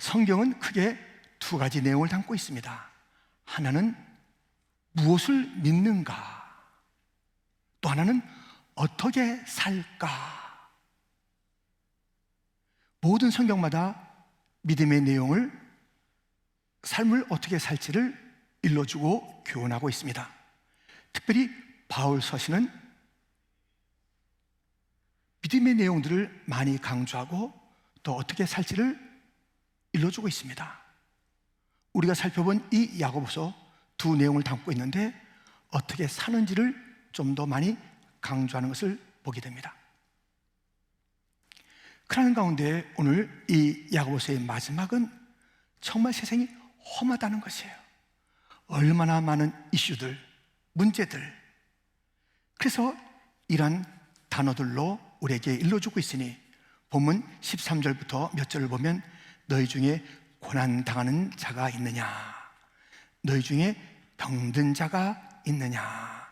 성경은 크게 두 가지 내용을 담고 있습니다. 하나는 무엇을 믿는가, 또 하나는 어떻게 살까. 모든 성경마다 믿음의 내용을, 삶을 어떻게 살지를 일러주고 교훈하고 있습니다. 특별히 바울 서신은 믿음의 내용들을 많이 강조하고 또 어떻게 살지를 일러주고 있습니다. 우리가 살펴본 이 야고보서 두 내용을 담고 있는데 어떻게 사는지를 좀 더 많이 강조하는 것을 보게 됩니다. 그러는 가운데 오늘 이 야고보서의 마지막은 정말 세상이 험하다는 것이에요. 얼마나 많은 이슈들, 문제들. 그래서 이런 단어들로 우리에게 일러주고 있으니 본문 13절부터 몇 절을 보면 너희 중에 고난당하는 자가 있느냐, 너희 중에 병든 자가 있느냐,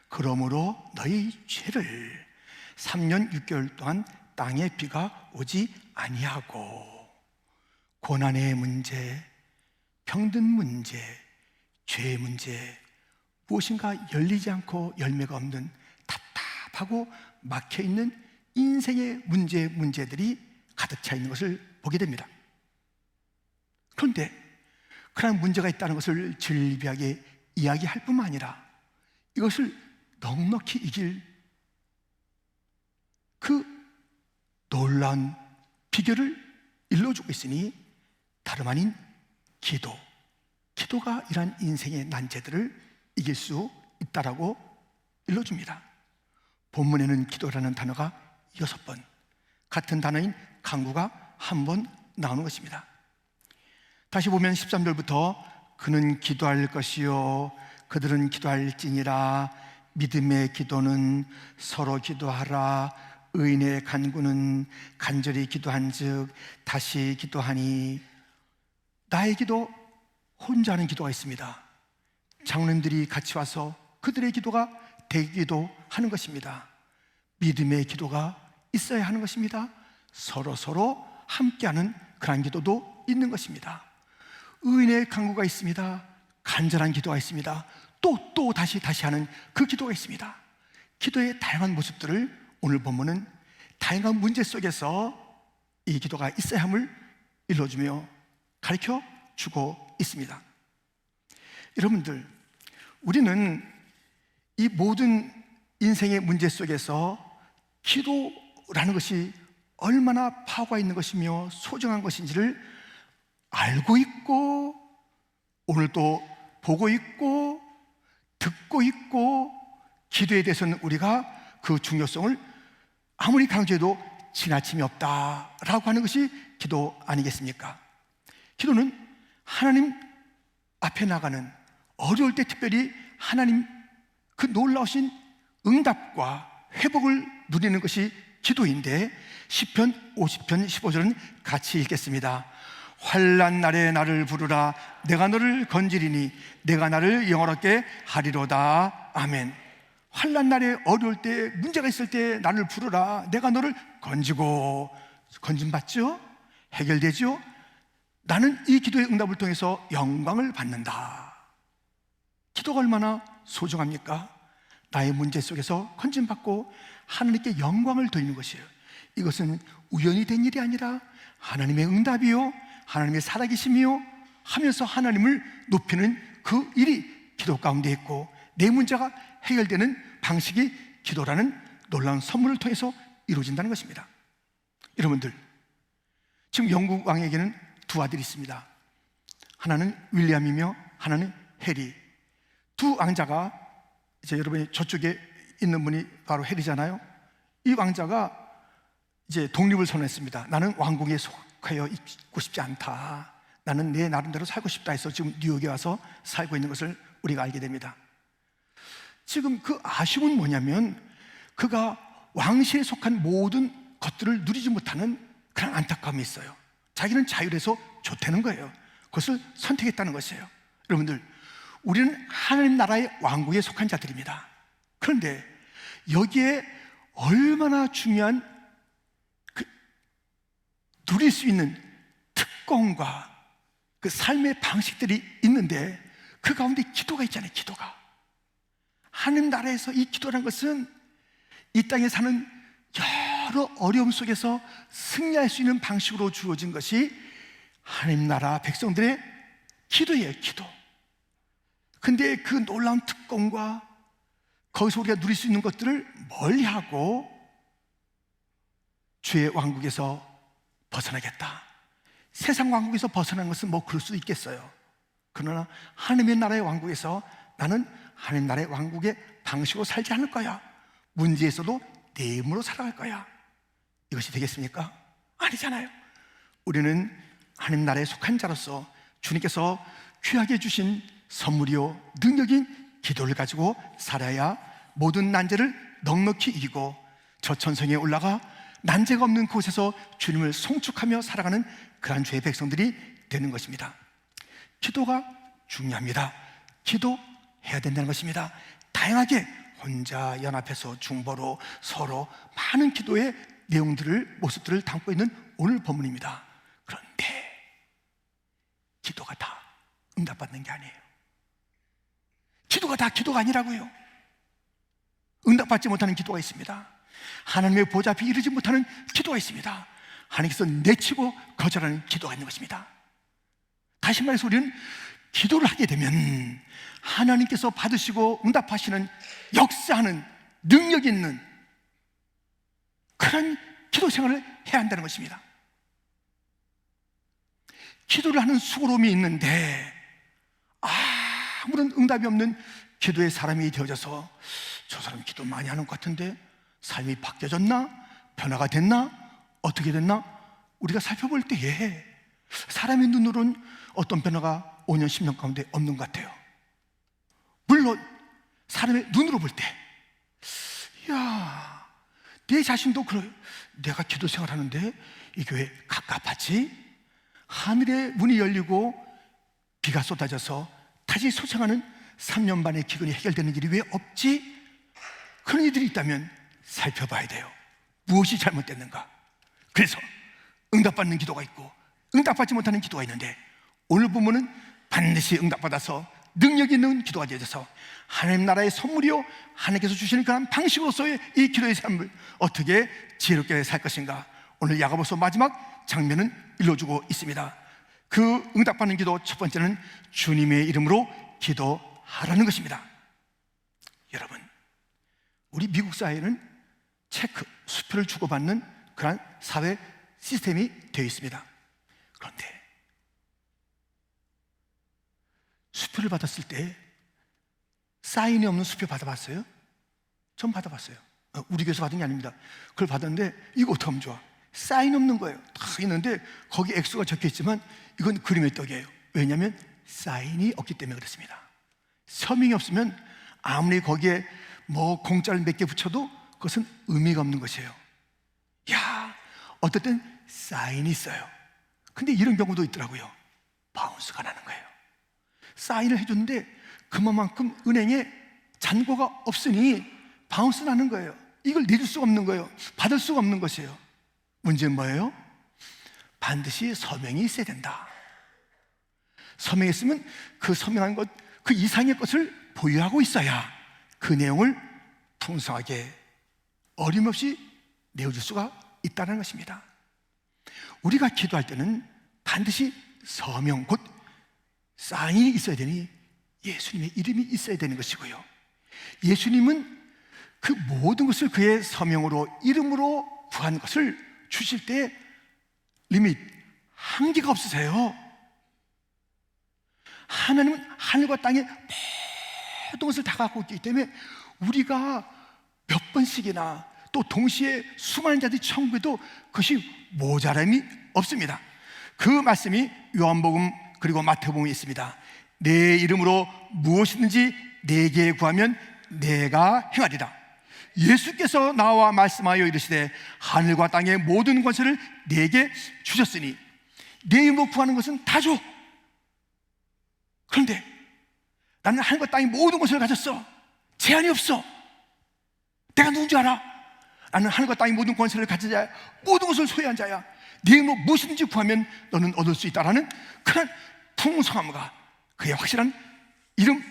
그러므로 너희 죄를 3년 6개월 동안 땅에 비가 오지 아니하고, 고난의 문제, 병든 문제, 죄의 문제, 무엇인가 열리지 않고 열매가 없는 답답하고 막혀있는 인생의 문제들이 가득 차 있는 것을 보게 됩니다. 그런데 그런 문제가 있다는 것을 즐비하게 이야기할 뿐만 아니라 이것을 넉넉히 이길 그 놀라운 비결을 일러주고 있으니 다름 아닌 기도가 이러한 인생의 난제들을 이길 수 있다라고 일러줍니다. 본문에는 기도라는 단어가 6번, 같은 단어인 간구가 1번 나오는 것입니다. 다시 보면 13절부터 그는 기도할 것이요 그들은 기도할지니라, 믿음의 기도는 서로 기도하라, 의인의 간구는 간절히 기도한즉 다시 기도하니. 나의 기도, 혼자 하는 기도가 있습니다. 장로님들이 같이 와서 그들의 기도가 되기도 하는 것입니다. 믿음의 기도가 있어야 하는 것입니다. 서로 함께하는 그런 기도도 있는 것입니다. 의인의 간구가 있습니다. 간절한 기도가 있습니다. 또 다시 하는 그 기도가 있습니다. 기도의 다양한 모습들을 오늘 본문은 다양한 문제 속에서 이 기도가 있어야 함을 일러주며 가르쳐 주고 있습니다. 여러분들, 우리는 이 모든 인생의 문제 속에서 기도라는 것이 얼마나 파워가 있는 것이며 소중한 것인지를 알고 있고, 오늘도 보고 있고 듣고 있고, 기도에 대해서는 우리가 그 중요성을 아무리 강조해도 지나침이 없다라고 하는 것이 기도 아니겠습니까? 기도는 하나님 앞에 나가는, 어려울 때 특별히 하나님 그 놀라우신 응답과 회복을 누리는 것이 기도인데, 시편 50편 15절은 같이 읽겠습니다. 환난 날에 나를 부르라, 내가 너를 건지리니 내가 나를 영화롭게 하리로다. 아멘. 환난 날에, 어려울 때, 문제가 있을 때 나를 부르라, 내가 너를 건지고. 건짐받죠? 해결되죠? 나는 이 기도의 응답을 통해서 영광을 받는다. 기도가 얼마나 소중합니까? 나의 문제 속에서 건짐받고 하나님께 영광을 돌리는 것이에요. 이것은 우연히 된 일이 아니라 하나님의 응답이요, 하나님의 살아계심이요 하면서 하나님을 높이는 그 일이 기도 가운데 있고, 내 문제가 해결되는 방식이 기도라는 놀라운 선물을 통해서 이루어진다는 것입니다. 여러분들, 지금 영국 왕에게는 두 아들이 있습니다. 하나는 윌리엄이며 하나는 해리. 두 왕자가, 이제 여러분이 저쪽에 있는 분이 바로 해리잖아요. 이 왕자가 이제 독립을 선언했습니다. 나는 왕국에 속하여 있고 싶지 않다, 나는 내 나름대로 살고 싶다 해서 지금 뉴욕에 와서 살고 있는 것을 우리가 알게 됩니다. 지금 그 아쉬움은 뭐냐면, 그가 왕실에 속한 모든 것들을 누리지 못하는 그런 안타까움이 있어요. 자기는 자율해서 좋다는 거예요. 그것을 선택했다는 것이에요. 여러분들, 우리는 하나님 나라의 왕국에 속한 자들입니다. 그런데 여기에 얼마나 중요한 누릴 수 있는 특권과 그 삶의 방식들이 있는데 그 가운데 기도가 있잖아요. 기도가 하나님 나라에서 이 기도라는 것은 이 땅에 사는 여러 어려움 속에서 승리할 수 있는 방식으로 주어진 것이 하나님 나라 백성들의 기도예요. 기도. 근데 그 놀라운 특권과 거기서 우리가 누릴 수 있는 것들을 멀리하고 주의 왕국에서 벗어나겠다, 세상 왕국에서 벗어나는 것은 뭐 그럴 수 있겠어요. 그러나 하나님의 나라의 왕국에서 나는 하나님 나라의 왕국의 방식으로 살지 않을 거야, 문제에서도 내 힘으로 살아갈 거야, 이것이 되겠습니까? 아니잖아요. 우리는 하나님 나라에 속한 자로서 주님께서 귀하게 주신 선물이요 능력인 기도를 가지고 살아야 모든 난제를 넉넉히 이기고 저 천성에 올라가 난제가 없는 곳에서 주님을 송축하며 살아가는 그러한 주의 백성들이 되는 것입니다. 기도가 중요합니다. 기도해야 된다는 것입니다. 다양하게 혼자 연합해서 중보로 서로 많은 기도의 내용들을, 모습들을 담고 있는 오늘 본문입니다. 그런데 기도가 다 응답받는 게 아니에요. 기도가 다 기도가 아니라고요. 응답받지 못하는 기도가 있습니다. 하나님의 보좌 앞에 이르지 못하는 기도가 있습니다. 하나님께서 내치고 거절하는 기도가 있는 것입니다. 다시 말해서 우리는 기도를 하게 되면 하나님께서 받으시고 응답하시는, 역사하는 능력 있는 그런 기도 생활을 해야 한다는 것입니다. 기도를 하는 수고로움이 있는데 아무런 응답이 없는 기도의 사람이 되어져서 저 사람 기도 많이 하는 것 같은데 삶이 바뀌어졌나? 변화가 됐나? 어떻게 됐나? 우리가 살펴볼 때에 사람의 눈으로는 어떤 변화가 5년, 10년 가운데 없는 것 같아요. 물론 사람의 눈으로 볼 때 이야, 내 자신도 그래요. 내가 기도 생활하는데 이 교회 갑갑하지? 하늘의 문이 열리고 비가 쏟아져서 다시 소생하는 3년 반의 기근이 해결되는 일이 왜 없지? 그런 이들이 있다면 살펴봐야 돼요. 무엇이 잘못됐는가? 그래서 응답받는 기도가 있고 응답받지 못하는 기도가 있는데 오늘 본문은 반드시 응답받아서 능력 있는 기도가 되어져서 하나님 나라의 선물이요 하나님께서 주시는 그런 방식으로서의 이 기도의 삶을 어떻게 지혜롭게 살 것인가, 오늘 야고보서 마지막 장면은 일러주고 있습니다. 그 응답받는 기도 첫 번째는 주님의 이름으로 기도하라는 것입니다. 여러분, 우리 미국 사회는 체크, 수표를 주고받는 그런 사회 시스템이 되어 있습니다. 그런데 수표를 받았을 때 사인이 없는 수표 받아봤어요? 전 받아봤어요. 우리 교회에서 받은 게 아닙니다. 그걸 받았는데 이거 어떻게 하면 좋아? 사인 없는 거예요. 다 있는데 거기 액수가 적혀 있지만 이건 그림의 떡이에요. 왜냐하면 사인이 없기 때문에 그렇습니다. 서명이 없으면 아무리 거기에 뭐 공짜를 몇 개 붙여도 그것은 의미가 없는 것이에요. 야, 어떨 땐 사인이 있어요. 근데 이런 경우도 있더라고요. 바운스가 나는 거예요. 사인을 해줬는데 그만큼 은행에 잔고가 없으니 바운스 나는 거예요. 이걸 내줄 수가 없는 거예요. 받을 수가 없는 것이에요. 문제는 뭐예요? 반드시 서명이 있어야 된다. 서명했으면 그 서명한 것, 그 이상의 것을 보유하고 있어야 그 내용을 풍성하게 어림없이 내어줄 수가 있다는 것입니다. 우리가 기도할 때는 반드시 서명, 곧 사인이 있어야 되니 예수님의 이름이 있어야 되는 것이고요, 예수님은 그 모든 것을 그의 서명으로, 이름으로 구한 것을 주실 때 리밋, 한계가 없으세요. 하나님은 하늘과 땅의 모든 것을 다 갖고 있기 때문에 우리가 몇 번씩이나 또 동시에 수많은 자들이 청구해도 그것이 모자람이 없습니다. 그 말씀이 요한복음 그리고 마태복음에 있습니다. 내 이름으로 무엇이든지 내게 구하면 내가 행하리라. 예수께서 나와 말씀하여 이르시되 하늘과 땅의 모든 권세를 내게 주셨으니 내 이름으로 구하는 것은 다 줘. 그런데 나는 하늘과 땅의 모든 것을 가졌어. 제한이 없어. 내가 누군지 알아? 나는 하늘과 땅의 모든 권세를 가진 자야. 모든 것을 소유한 자야. 네 이름으로 무엇이든지 구하면 너는 얻을 수 있다라는 그런 풍성함과 그의 확실한 이름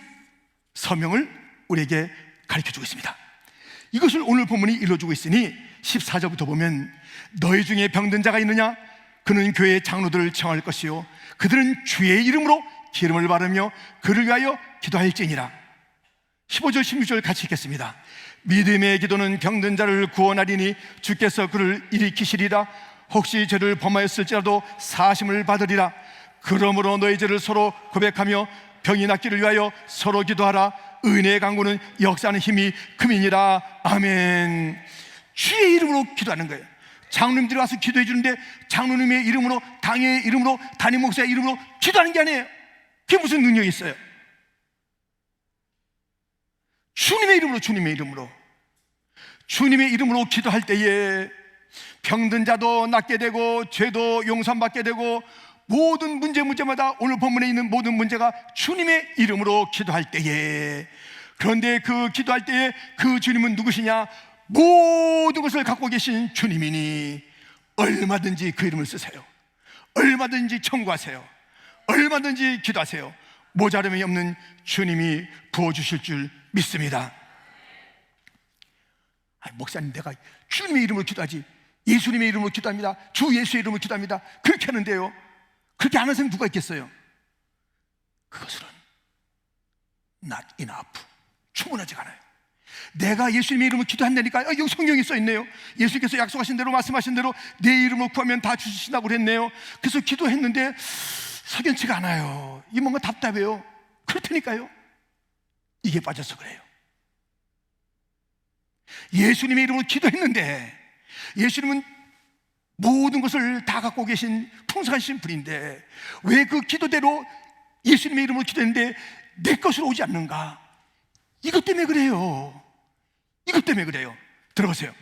서명을 우리에게 가르쳐주고 있습니다. 이것을 오늘 본문이 이루어주고 있으니 14절부터 보면 너희 중에 병든 자가 있느냐? 그는 교회의 장로들을 청할 것이요 그들은 주의 이름으로 기름을 바르며 그를 위하여 기도할지니라. 15절 16절 같이 읽겠습니다. 믿음의 기도는 병든 자를 구원하리니 주께서 그를 일으키시리라. 혹시 죄를 범하였을지라도 사심을 받으리라. 그러므로 너희 죄를 서로 고백하며 병이 낫기를 위하여 서로 기도하라. 은혜의 강구는 역사하는 힘이 금이니라. 아멘. 주의 이름으로 기도하는 거예요. 장로님들이 와서 기도해 주는데 장로님의 이름으로, 당의 이름으로, 담임 목사의 이름으로 기도하는 게 아니에요. 그게 무슨 능력이 있어요? 주님의 이름으로, 주님의 이름으로, 주님의 이름으로 기도할 때에 병든 자도 낫게 되고 죄도 용서받게 되고 모든 문제마다 오늘 본문에 있는 모든 문제가 주님의 이름으로 기도할 때에, 그런데 그 기도할 때에 그 주님은 누구시냐? 모든 것을 갖고 계신 주님이니 얼마든지 그 이름을 쓰세요. 얼마든지 청구하세요. 얼마든지 기도하세요. 모자람이 없는 주님이 부어주실 줄 믿습니다. 목사님, 내가 주님의 이름으로 기도하지, 예수님의 이름으로 기도합니다, 주 예수의 이름으로 기도합니다, 그렇게 하는데요, 그렇게 안 하는 사람이 누가 있겠어요? 그것은 not enough, 충분하지 않아요. 내가 예수님의 이름으로 기도한다니까. 여기 성경에 써있네요. 예수님께서 약속하신 대로, 말씀하신 대로 내 이름으로 구하면 다 주신다고 그랬네요. 그래서 기도했는데 석연치가 않아요. 이 뭔가 답답해요. 그렇다니까요. 이게 빠져서 그래요. 예수님의 이름으로 기도했는데, 예수님은 모든 것을 다 갖고 계신 풍성하신 분인데 왜 그 기도대로 예수님의 이름으로 기도했는데 내 것으로 오지 않는가? 이것 때문에 그래요. 이것 때문에 그래요. 들어보세요.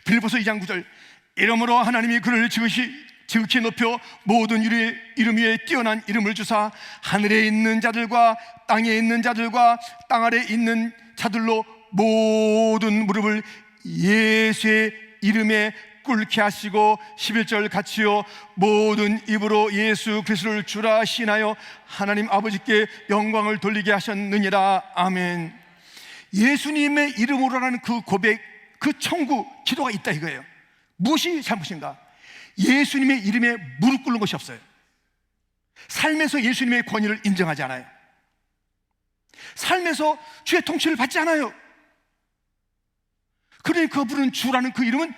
빌립보서 2장 9절. 이러므로 하나님이 그를 지극히 높여 모든 이름 위에 뛰어난 이름을 주사 하늘에 있는 자들과 땅에 있는 자들과 땅 아래 있는 자들로 모든 무릎을 예수의 이름에 꿇게 하시고 11절 같이요 모든 입으로 예수 그리스도를 주라 신하여 하나님 아버지께 영광을 돌리게 하셨느니라. 아멘. 예수님의 이름으로라는 그 고백, 그 청구, 기도가 있다 이거예요. 무엇이 잘못인가? 예수님의 이름에 무릎 꿇는 것이 없어요. 삶에서 예수님의 권위를 인정하지 않아요. 삶에서 주의 통치를 받지 않아요. 그러니 그 부르는 주라는 그 이름은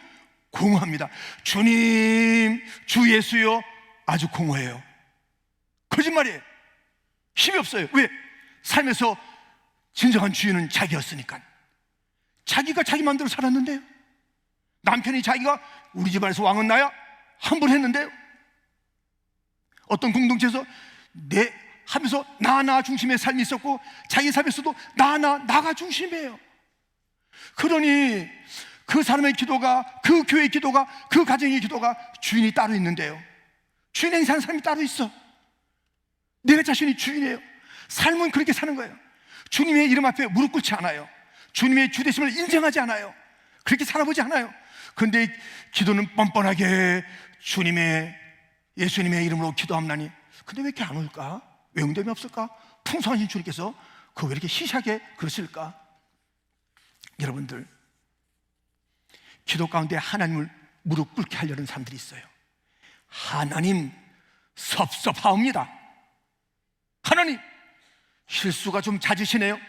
공허합니다. 주님, 주 예수요, 아주 공허해요. 거짓말이에요. 힘이 없어요. 왜? 삶에서 진정한 주인은 자기였으니까. 자기가 자기 마음대로 살았는데요. 남편이 자기가 우리 집안에서 왕은 나야 한 번 했는데요. 어떤 공동체에서 내 하면서 나 중심의 삶이 있었고 자기 삶에서도 나가 중심이에요. 그러니 그 사람의 기도가, 그 교회의 기도가, 그 가정의 기도가 주인이 따로 있는데요, 주인 행사하는 사람이 따로 있어. 내가 자신이 주인이에요. 삶은 그렇게 사는 거예요. 주님의 이름 앞에 무릎 꿇지 않아요. 주님의 주되심을 인정하지 않아요. 그렇게 살아보지 않아요. 그런데 기도는 뻔뻔하게 예수님의 이름으로 기도합나니, 근데 왜 이렇게 안 올까? 왜 응답이 없을까? 풍성하신 주님께서 왜 이렇게 시시하게 그러실까? 여러분들, 기도 가운데 하나님을 무릎 꿇게 하려는 사람들이 있어요. 하나님 섭섭하옵니다. 하나님 실수가 좀 잦으시네요.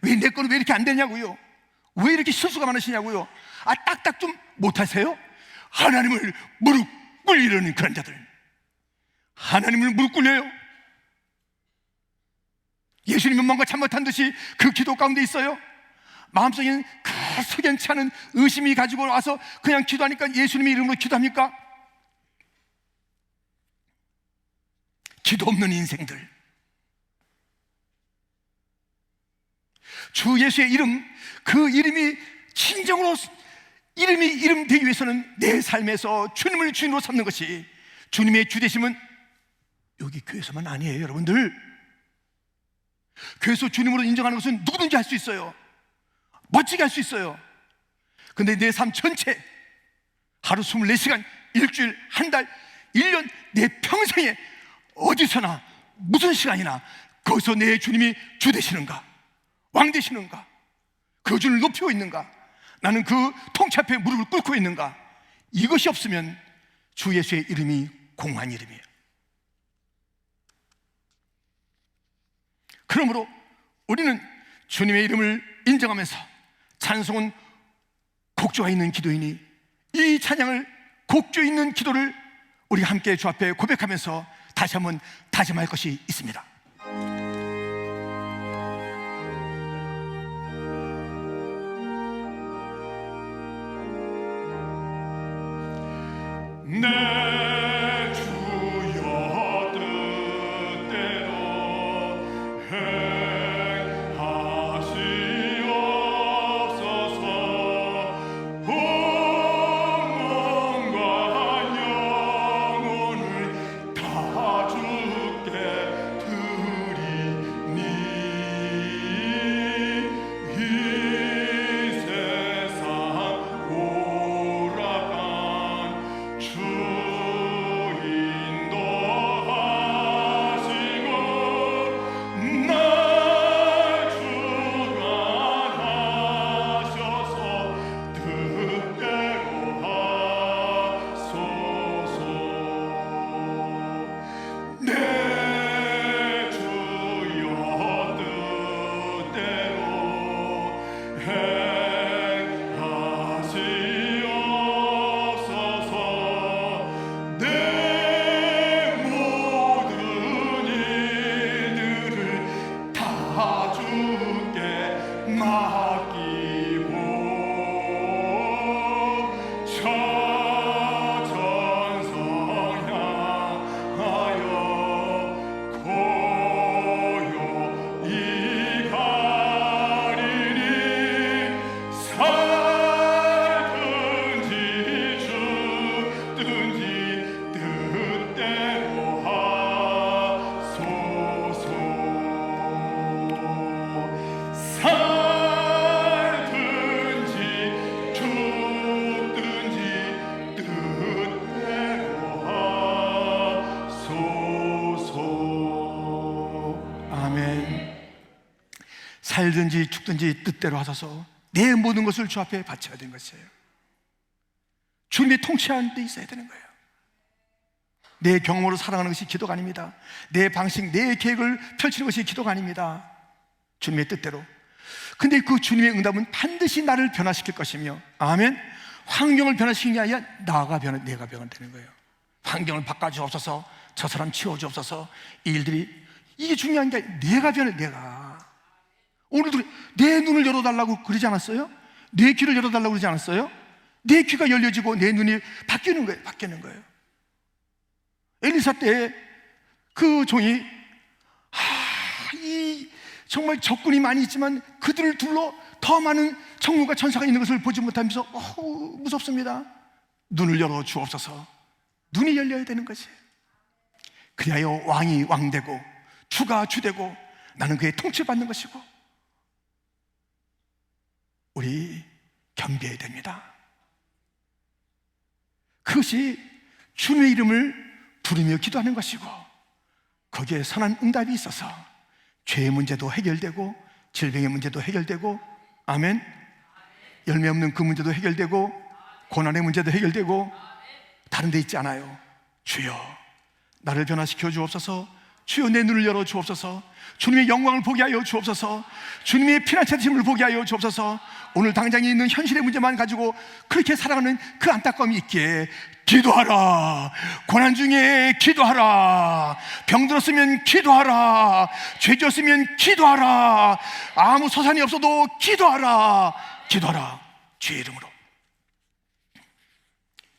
왜 내 거는 왜 이렇게 안 되냐고요? 왜 이렇게 실수가 많으시냐고요? 딱딱 좀 못하세요? 하나님을 무릎 꿇리려는 그런 자들, 하나님을 무릎 꿇려요. 예수님은 뭔가 잘못한 듯이 그 기도 가운데 있어요. 마음속에는 그 석연치 않은 의심이 가지고 와서 그냥 기도하니까 예수님의 이름으로 기도합니까? 기도 없는 인생들. 주 예수의 이름, 그 이름이 진정으로 이름 되기 위해서는 내 삶에서 주님을 주인으로 삼는 것이, 주님의 주되심은 여기 교회에서만 아니에요. 여러분들, 교회에서 주님으로 인정하는 것은 누구든지 할 수 있어요. 멋지게 할 수 있어요. 근데 내 삶 전체, 하루 24시간, 일주일, 한 달, 1년 내 평생에 어디서나 무슨 시간이나 거기서 내 주님이 주 되시는가, 왕 되시는가, 그 주를 높이고 있는가, 나는 그 통치 앞에 무릎을 꿇고 있는가, 이것이 없으면 주 예수의 이름이 공한 이름이에요. 그러므로 우리는 주님의 이름을 인정하면서 찬송은 곡조가 있는 기도이니 이 찬양을 곡조 있는 기도를 우리 함께 주 앞에 고백하면서 다시 한번 다짐할 것이 있습니다. 내 주여 뜻대로 행하시옵소서. 영광과 영혼을 다 주께 드리니 이 세상 오락한 주 인도하시고 날 주관하셔서 뜻대로 하소서. 내 주여 뜻대로 행하시옵소서. 내 모든 일들을 다 주께 맡기고 천성 향하여 고요히 가리니 살든지 죽든지 뜻대로 하소서. 살든지 죽든지 뜻대로 하소서. 아멘. 살든지 죽든지 뜻대로 하소서. 내 모든 것을 주 앞에 바쳐야 되는 것이에요. 주님의 통치하는 데 있어야 되는 거예요. 내 경험으로 살아가는 것이 기도가 아닙니다. 내 방식, 내 계획을 펼치는 것이 기도가 아닙니다. 주님의 뜻대로. 근데 그 주님의 응답은 반드시 나를 변화시킬 것이며, 아멘. 환경을 변화시키는 게 아니라 내가 변화되는 거예요. 환경을 바꿔주옵소서, 저 사람 치워주옵소서, 이 일들이, 이게 중요한 게 아니라 내가 변해. 내가 오늘도 내 눈을 열어달라고 그러지 않았어요? 내 귀를 열어달라고 그러지 않았어요? 내 귀가 열려지고 내 눈이 바뀌는 거예요. 엘리사 때 그 종이 정말 적군이 많이 있지만 그들을 둘러 더 많은 천군과 천사가 있는 것을 보지 못하면서 무섭습니다. 눈을 열어 주옵소서. 눈이 열려야 되는 것이. 그리하여 왕이 왕되고 주가 주되고 나는 그의 통치받는 것이고, 우리 겸비해야 됩니다. 그것이 주님의 이름을 부르며 기도하는 것이고, 거기에 선한 응답이 있어서 죄의 문제도 해결되고 질병의 문제도 해결되고, 아멘. 열매 없는 그 문제도 해결되고 고난의 문제도 해결되고, 다른 데 있지 않아요. 주여 나를 변화시켜 주옵소서. 주여 내 눈을 열어 주옵소서. 주님의 영광을 보게 하여 주옵소서. 주님의 피난처 되심을 보게 하여 주옵소서. 오늘 당장에 있는 현실의 문제만 가지고 그렇게 살아가는 그 안타까움이 있기에 기도하라. 고난 중에 기도하라. 병들었으면 기도하라. 죄 지었으면 기도하라. 아무 소산이 없어도 기도하라. 기도하라. 주의 이름으로.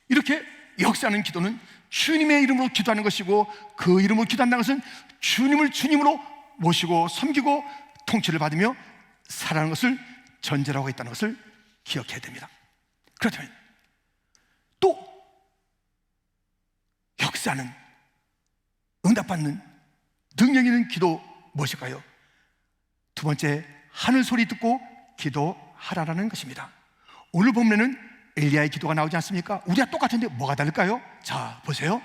이렇게 역사하는 기도는 주님의 이름으로 기도하는 것이고, 그 이름으로 기도한다는 것은 주님을 주님으로 모시고 섬기고 통치를 받으며 살아가는 것을 전제로 하고 있다는 것을 기억해야 됩니다. 그렇다면 또 역사하는, 응답받는 능력 있는 기도 무엇일까요? 두 번째, 하늘 소리 듣고 기도하라라는 것입니다. 오늘 본문에는 엘리야의 기도가 나오지 않습니까? 우리가 똑같은데 뭐가 다를까요? 자, 보세요.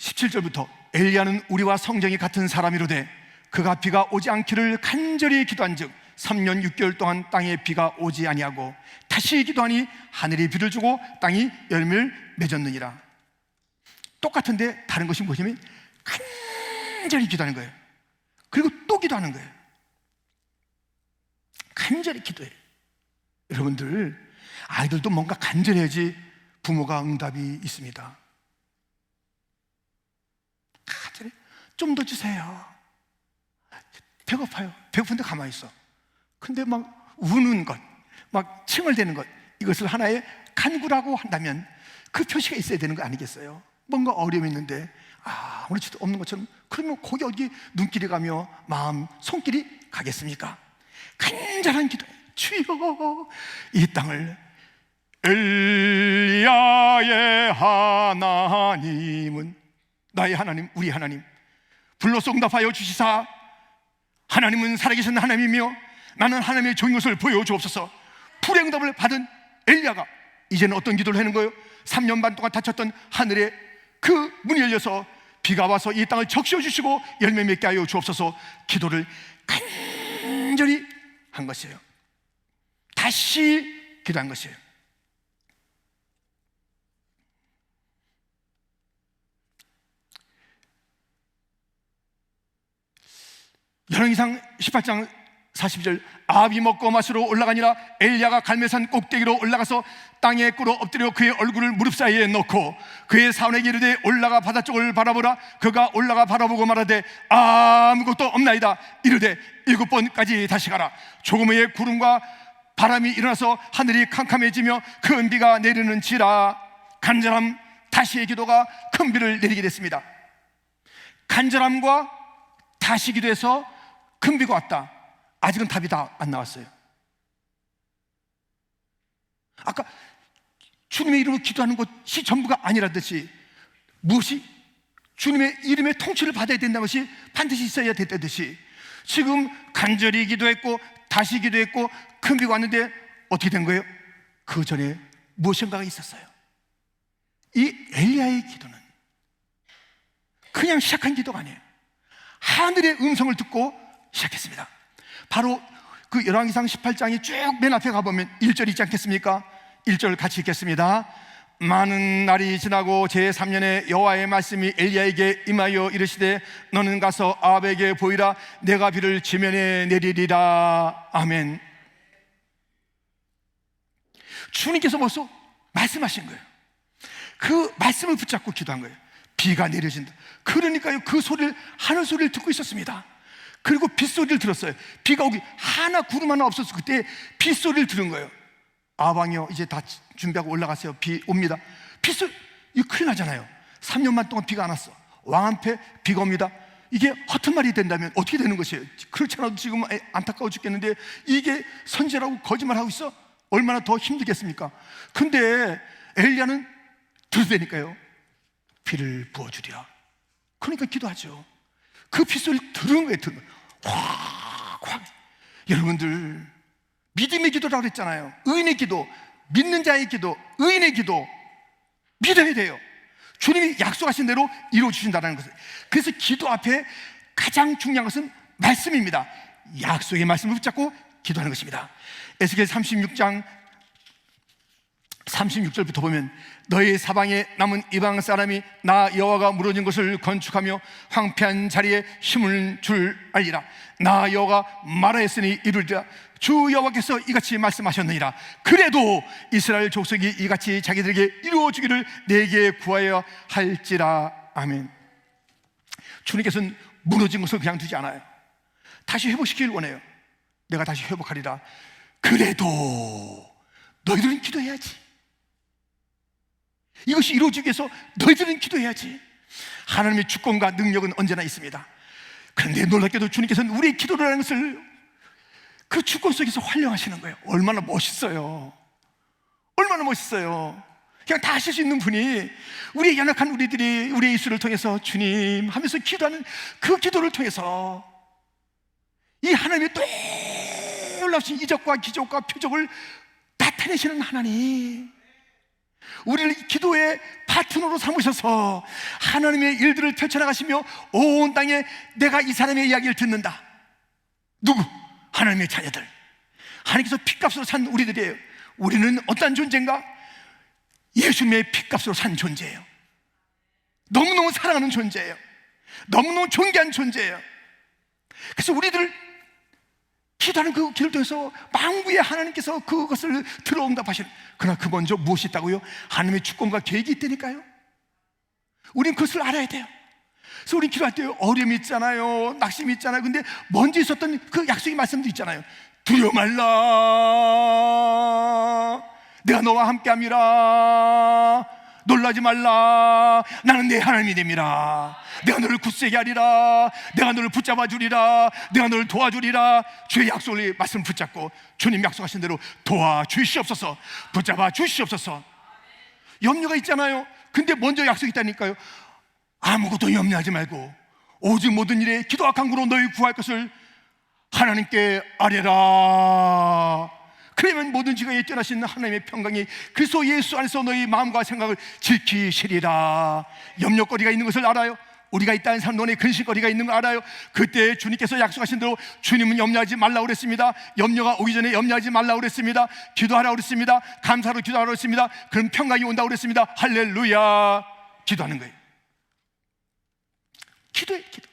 17절부터 엘리야는 우리와 성정이 같은 사람이로되 그가 비가 오지 않기를 간절히 기도한즉 3년 6개월 동안 땅에 비가 오지 아니하고 다시 기도하니 하늘이 비를 주고 땅이 열매를 맺었느니라. 똑같은데 다른 것이 뭐냐면 간절히 기도하는 거예요. 그리고 또 기도하는 거예요. 간절히 기도해. 여러분들, 아이들도 뭔가 간절해야지 부모가 응답이 있습니다. 간절히 좀 더 주세요. 배고파요. 배고픈데 가만히 있어. 근데 막 우는 것, 막 칭얼대는 것, 이것을 하나의 간구라고 한다면 그 표시가 있어야 되는 거 아니겠어요? 뭔가 어려움이 있는데 아무렇지도 없는 것처럼, 그러면 거기 어디 눈길이 가며 마음, 손길이 가겠습니까? 간절한 기도, 주여 이 땅을 엘리야의 하나님은 나의 하나님, 우리 하나님 불러서 응답하여 주시사 하나님은 살아계신 하나님이며 나는 하나님의 종인 것을 보여주옵소서. 불의 응답을 받은 엘리야가 이제는 어떤 기도를 하는 거예요? 3년 반 동안 닫혔던 하늘에 그 문이 열려서 비가 와서 이 땅을 적셔 주시고 열매 맺게 하여 주옵소서. 기도를 간절히 한 것이에요. 다시 기도한 것이에요. 열왕기상 18장 42절 아합이 먹고 마시러 올라가니라 엘리야가 갈멜산 꼭대기로 올라가서 땅에 꿇어 엎드려 그의 얼굴을 무릎 사이에 넣고 그의 사원에게 이르되 올라가 바다 쪽을 바라보라. 그가 올라가 바라보고 말하되 아무것도 없나이다. 이르되 7번까지 다시 가라. 조금 후에 구름과 바람이 일어나서 하늘이 캄캄해지며 큰 비가 내리는지라. 간절함, 다시의 기도가 큰 비를 내리게 됐습니다. 간절함과 다시 기도해서 큰 비가 왔다. 아직은 답이 다 안 나왔어요. 아까 주님의 이름으로 기도하는 것이 전부가 아니라듯이 무엇이 주님의 이름의 통치를 받아야 된다는 것이 반드시 있어야 됐다듯이 지금 간절히 기도했고 다시 기도했고 큰 비가 왔는데 어떻게 된 거예요? 그 전에 무엇인가가 있었어요. 이 엘리야의 기도는 그냥 시작한 기도가 아니에요. 하늘의 음성을 듣고 시작했습니다. 바로 그 열왕기상 18장이 쭉 맨 앞에 가보면 1절 있지 않겠습니까? 1절 같이 읽겠습니다. 많은 날이 지나고 제3년에 여호와의 말씀이 엘리야에게 임하여 이르시되 너는 가서 아합에게 보이라. 내가 비를 지면에 내리리라. 아멘. 주님께서 벌써 말씀하신 거예요. 그 말씀을 붙잡고 기도한 거예요. 비가 내려진다. 그러니까요, 그 소리를, 하늘 소리를 듣고 있었습니다. 그리고 빗소리를 들었어요. 비가 오기 하나 구름 하나 없었어. 그때 빗소리를 들은 거예요. 아방이요, 이제 다 준비하고 올라가세요. 비 옵니다. 빗소리, 이거 큰일 나잖아요. 3년만 동안 비가 안 왔어. 왕한테 비가 옵니다. 이게 허튼 말이 된다면 어떻게 되는 것이에요? 그렇지 않아도 지금 안타까워 죽겠는데 이게 선지라고 거짓말하고 있어? 얼마나 더 힘들겠습니까? 근데 엘리야는 들으니까요, 비를 부어주리라. 그러니까 기도하죠. 그 빗소리를 들은 거예요. 들은 거예요. 확. 여러분들, 믿음의 기도라고 그랬잖아요. 의인의 기도, 믿는 자의 기도, 의인의 기도 믿어야 돼요. 주님이 약속하신 대로 이루어주신다는 것을. 그래서 기도 앞에 가장 중요한 것은 말씀입니다. 약속의 말씀을 붙잡고 기도하는 것입니다. 에스겔 36장 36절부터 보면 너희 사방에 남은 이방 사람이 나 여호와가 무너진 것을 건축하며 황폐한 자리에 힘을 줄 알리라. 나 여호와가 말하였으니 이루리라. 주 여호와께서 이같이 말씀하셨느니라. 그래도 이스라엘 족속이 이같이 자기들에게 이루어주기를 내게 구하여 할지라. 아멘. 주님께서는 무너진 것을 그냥 두지 않아요. 다시 회복시키길 원해요. 내가 다시 회복하리라. 그래도 너희들은 기도해야지. 이것이 이루어지기 위해서 너희들은 기도해야지. 하나님의 주권과 능력은 언제나 있습니다. 그런데 놀랍게도 주님께서는 우리의 기도를 하는 것을 그 주권 속에서 활용하시는 거예요. 얼마나 멋있어요. 얼마나 멋있어요. 그냥 다 하실 수 있는 분이 우리의 연약한 우리들이 우리의 입술을 통해서 주님 하면서 기도하는 그 기도를 통해서 이 하나님의 놀라우신 이적과 기적과 표적을 나타내시는 하나님, 우리를 기도의 파트너로 삼으셔서 하나님의 일들을 펼쳐나가시며 온 땅에 내가 이 사람의 이야기를 듣는다. 누구? 하나님의 자녀들. 하나님께서 핏값으로 산 우리들이에요. 우리는 어떤 존재인가? 예수님의 핏값으로 산 존재예요. 너무너무 사랑하는 존재예요. 너무너무 존귀한 존재예요. 그래서 우리들 기도하는 그 길을 통해서 만구의 하나님께서 그것을 들어응답하시는. 그러나 그 먼저 무엇이 있다고요? 하나님의 주권과 계획이 있다니까요. 우린 그것을 알아야 돼요. 그래서 우린 기도할 때 어려움이 있잖아요, 낙심이 있잖아요. 근데 먼저 있었던 그 약속의 말씀도 있잖아요. 두려워 말라, 내가 너와 함께함이라. 놀라지 말라, 나는 내 하나님이 됨이라. 내가 너를 굳세게 하리라. 내가 너를 붙잡아 주리라. 내가 너를 도와주리라. 주의 약속을 말씀 붙잡고 주님 약속하신 대로 도와주시옵소서, 붙잡아 주시옵소서. 염려가 있잖아요. 근데 먼저 약속이 있다니까요. 아무것도 염려하지 말고 오직 모든 일에 기도와 간구로 너희 구할 것을 하나님께 아뢰라. 그러면 모든 지각에 뛰어나신 하나님의 평강이 그리스도 예수 안에서 너희 마음과 생각을 지키시리라. 염려거리가 있는 것을 알아요. 우리가 있다는 사람 눈에 근심거리가 있는 걸 알아요. 그때 주님께서 약속하신 대로 주님은 염려하지 말라고 그랬습니다. 염려가 오기 전에 염려하지 말라고 그랬습니다. 기도하라고 그랬습니다. 감사로 기도하라고 그랬습니다. 그럼 평강이 온다고 그랬습니다. 할렐루야. 기도하는 거예요. 기도예요, 기도.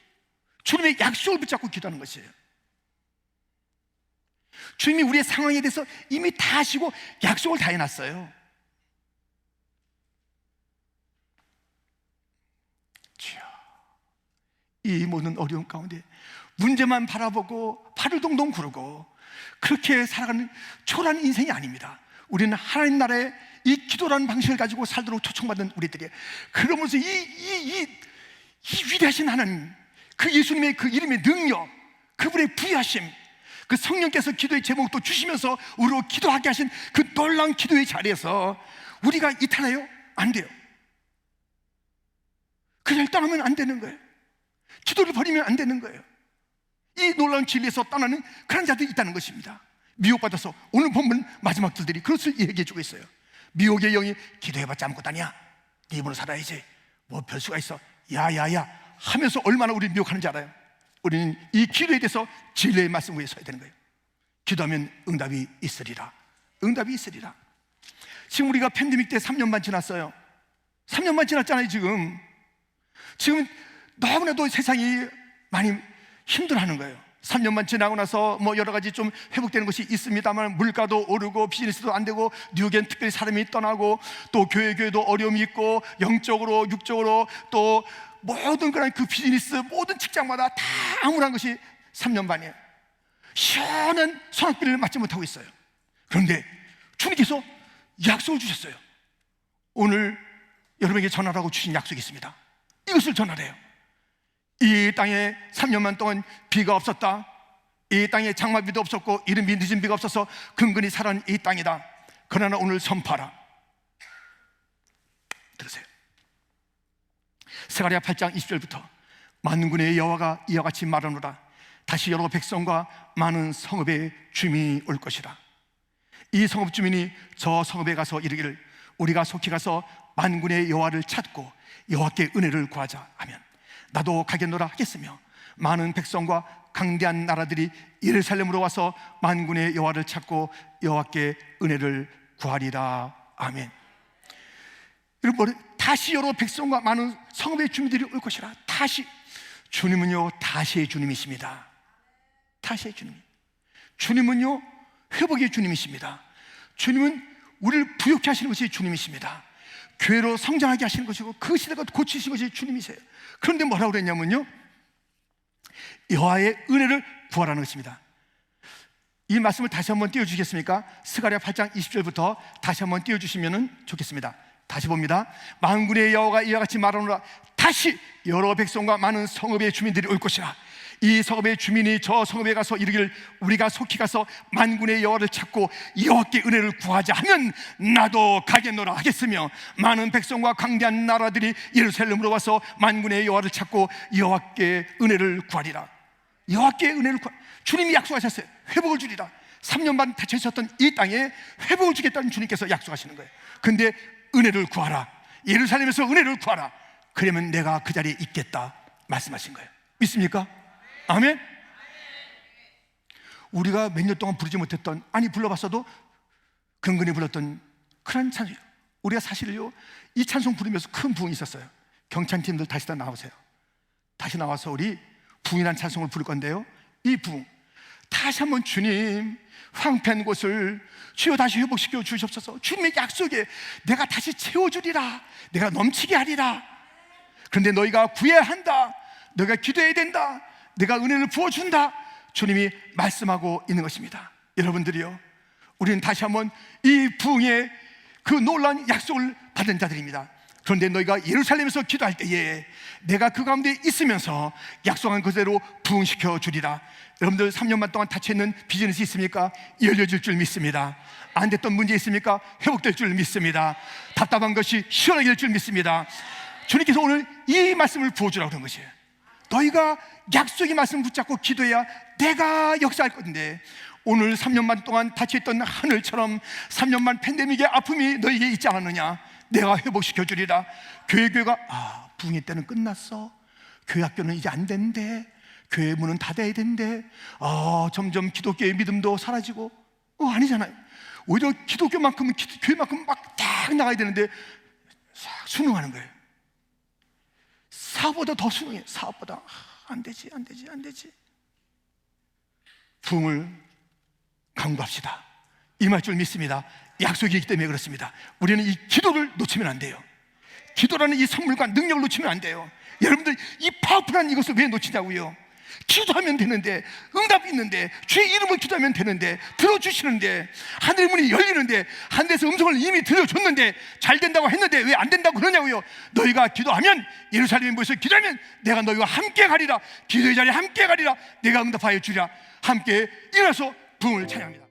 주님의 약속을 붙잡고 기도하는 것이에요. 주님이 우리의 상황에 대해서 이미 다 아시고 약속을 다 해놨어요. 주여, 이 모든 어려움 가운데 문제만 바라보고 팔을 동동 구르고 그렇게 살아가는 초라한 인생이 아닙니다. 우리는 하나님 나라의 이 기도라는 방식을 가지고 살도록 초청받은 우리들이에요. 그러면서 이 위대하신 하나님, 그 예수님의 그 이름의 능력, 그분의 부유하심, 그 성령께서 기도의 제목도 주시면서 우리로 기도하게 하신 그 놀라운 기도의 자리에서 우리가 이탈해요? 안 돼요. 그냥 떠나면 안 되는 거예요. 기도를 버리면 안 되는 거예요. 이 놀라운 진리에서 떠나는 그런 자들이 있다는 것입니다. 미혹받아서 오늘 본문 마지막 들들이 그것을 얘기해 주고 있어요. 미혹의 영이 기도해봤자 아무것도 아니야, 네 입으로 살아야지, 뭐 별수가 있어, 야야야 하면서 얼마나 우리를 미혹하는지 알아요. 우리는 이 기도에 대해서 진리의 말씀 위에 서야 되는 거예요. 기도하면 응답이 있으리라. 응답이 있으리라. 지금 우리가 팬데믹 때 3년 반 지났어요. 3년 반 지났잖아요. 지금 너무나도 세상이 많이 힘들어하는 거예요. 3년만 지나고 나서 뭐 여러 가지 좀 회복되는 것이 있습니다만 물가도 오르고 비즈니스도 안 되고 뉴욕엔 특별히 사람이 떠나고 또 교회도 어려움이 있고 영적으로 육적으로 또 모든 그런 그 비즈니스 모든 직장마다 다 암울한 것이 3년 반이에요. 시원한 소낙비를 맞지 못하고 있어요. 그런데 주님께서 약속을 주셨어요. 오늘 여러분에게 전하라고 주신 약속이 있습니다. 이것을 전하래요. 이 땅에 3년만 동안 비가 없었다. 이 땅에 장마비도 없었고 이른비 늦은 비가 없어서 근근히 살아난 이 땅이다. 그러나 오늘 선포하라. 들으세요. 스가랴 8장 20절부터 만군의 여호와가 이와 같이 말하노라. 다시 여러 백성과 많은 성읍의 주민이 올 것이라. 이 성읍 주민이 저 성읍에 가서 이르기를 우리가 속히 가서 만군의 여호와를 찾고 여호와께 은혜를 구하자 하면 나도 가겠노라 하겠으며 많은 백성과 강대한 나라들이 예루살렘으로 와서 만군의 여호와를 찾고 여호와께 은혜를 구하리라. 아멘. 여러분, 다시 여러 백성과 많은 성읍의 주민들이 올 것이라. 다시. 주님은요 다시의 주님이십니다. 다시의 주님. 주님은요 회복의 주님이십니다. 주님은 우리를 부욕케 하시는 것이 주님이십니다. 교회로 성장하게 하시는 것이고 그 시대가 고치신 것이 주님이세요. 그런데 뭐라고 그랬냐면요, 여호와의 은혜를 구하라는 것입니다. 이 말씀을 다시 한번 띄워주시겠습니까? 스가랴 8장 20절부터 다시 한번 띄워주시면 좋겠습니다. 다시 봅니다. 만군의 여호와가 이와 같이 말하노라. 다시 여러 백성과 많은 성읍의 주민들이 올 것이라. 이 성읍의 주민이 저 성읍에 가서 이르기를 우리가 속히 가서 만군의 여호와를 찾고 여호와께 은혜를 구하자 하면 나도 가겠노라 하겠으며 많은 백성과 강대한 나라들이 예루살렘으로 와서 만군의 여호와를 찾고 여호와께 은혜를 구하리라. 여호와께 은혜를 주님이 약속하셨어요. 회복을 주리라. 3년 반 닫혀 있었던 이 땅에 회복을 주겠다는 주님께서 약속하시는 거예요. 근데 은혜를 구하라. 예루살렘에서 은혜를 구하라. 그러면 내가 그 자리에 있겠다 말씀하신 거예요. 믿습니까? 아멘. 우리가 몇 년 동안 부르지 못했던, 아니 불러봤어도 근근히 불렀던 그런 찬송, 우리가 사실요 이 찬송 부르면서 큰 부흥이 있었어요. 경찬팀들 다시 다 나오세요. 다시 나와서 우리 부흥이라는 찬송을 부를 건데요, 이 부흥 다시 한번 주님 황폐한 곳을 주여 다시 회복시켜 주시옵소서. 주님의 약속에 내가 다시 채워주리라. 내가 넘치게 하리라. 그런데 너희가 구해야 한다. 너희가 기도해야 된다. 내가 은혜를 부어준다. 주님이 말씀하고 있는 것입니다. 여러분들이요, 우리는 다시 한번 이 부흥의 그 놀라운 약속을 받은 자들입니다. 그런데 너희가 예루살렘에서 기도할 때에 내가 그 가운데 있으면서 약속한 그대로 부흥시켜 주리라. 여러분들 3년만 동안 닫혀있는 비즈니스 있습니까? 열려질 줄 믿습니다. 안 됐던 문제 있습니까? 회복될 줄 믿습니다. 답답한 것이 시원하게 될 줄 믿습니다. 주님께서 오늘 이 말씀을 부어주라고 그런 것이에요. 너희가 약속의 말씀을 붙잡고 기도해야 내가 역사할 건데, 오늘 3년만 동안 닫혀있던 하늘처럼 3년만 팬데믹의 아픔이 너희에게 있지 않았느냐? 내가 회복시켜 주리라. 교회가 부흥의 때는 끝났어. 교회 학교는 이제 안 된대. 교회 문은 닫아야 된대. 점점 기독교의 믿음도 사라지고. 아니잖아요. 오히려 기독교만큼은 교회만큼 막 딱 나가야 되는데 싹 순응하는 거예요. 사업보다 더 순응해. 사업보다 안 되지. 부흥을 강구합시다. 임할 줄 믿습니다. 약속이 있기 때문에 그렇습니다. 우리는 이 기도를 놓치면 안 돼요. 기도라는 이 선물과 능력을 놓치면 안 돼요. 여러분들 이 파워풀한 이것을 왜 놓치냐고요? 기도하면 되는데, 응답이 있는데, 주의 이름을 기도하면 되는데, 들어주시는데, 하늘의 문이 열리는데, 하늘에서 음성을 이미 들려줬는데, 잘 된다고 했는데 왜 안 된다고 그러냐고요? 너희가 기도하면, 예루살렘에 모여서 기도하면 내가 너희와 함께 가리라. 기도의 자리에 함께 가리라. 내가 응답하여 주리라. 함께 일어나서 부흥을 찬양합니다.